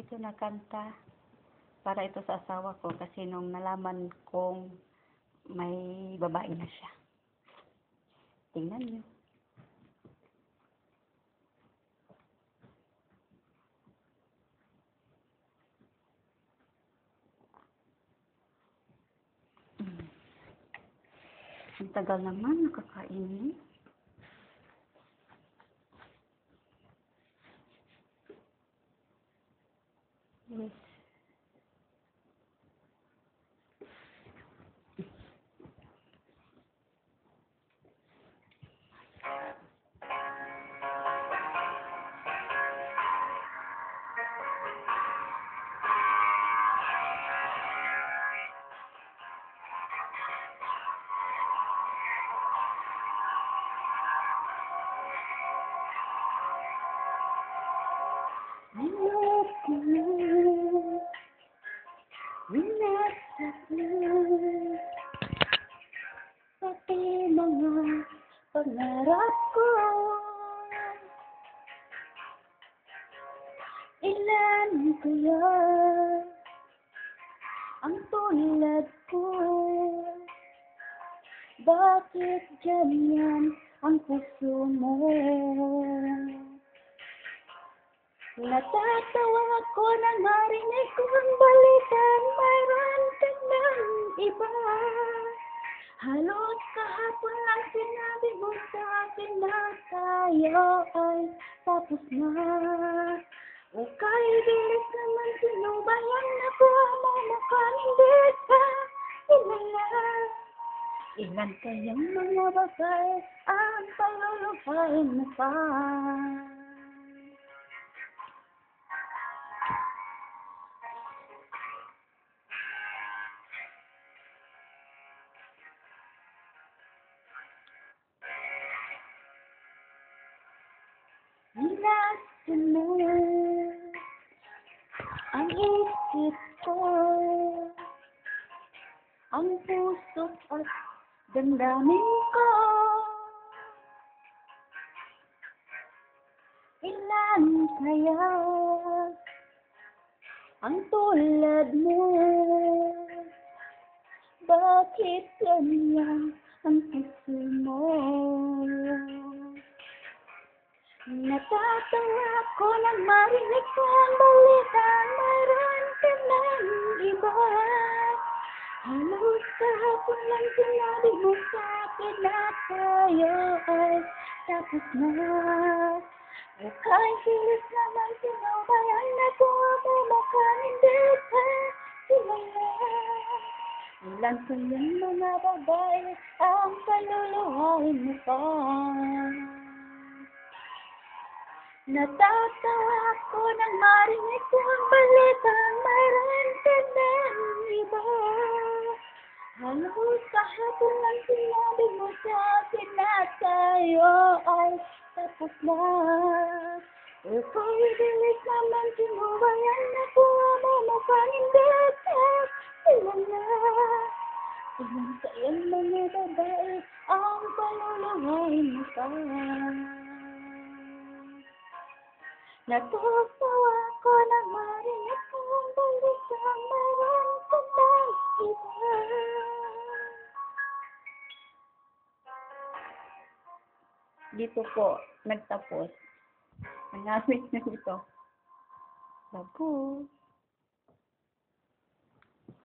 ito na kanta para ito sa asawa ko kasi nung nalaman kong may babae na siya. Tingnan niyo. Ang tagal naman nakakainin. Yes. Pati mga pangarap ko, ilan kaya ang tulad ko? Bakit ganyan ang puso mo? Natatawa ako nang marinig ko ang balitan, mayroon ka ng iba. Halos kahapon lang sinabi mo sa akin na tayo ay tapos na. O kay bilis naman, sino ba yan na pumamukhaan? Hindi ka kilala. Ilan kayang mga babae ang palulupain mo pa? Nasa mo ang isip ko, ang puso at damdamin ko. Ilan kaya ang tulad mo? Bakit ganyan ang puso mo? Natatawa ako nang marinig ko ang balita, mayroon ka ng iba. Halos kahapon lang sinabi mo sa akin na tayo ay tapos na. O kahit bilis naman, sino ba yan na pumamukhaan? Hindi ka kilala. Ilan kayang mga babae ang paluluhain mo pa? Natatawa ako nang marinig ko ang balita, mayroon ka ng iba. Halos kahapon lang sinabi mo sa akin na tayo ay tapos na. O kay bilis naman, sino ba yan na pumamukhaan? Hindi ka kilala. Ilan kayang mga babae ang paluluhain mo pa? Natatawa ako nang marinig ko ang balitang mayroon ka ng iba. Dito po, nagtapos. Ang awit na ito. Bago.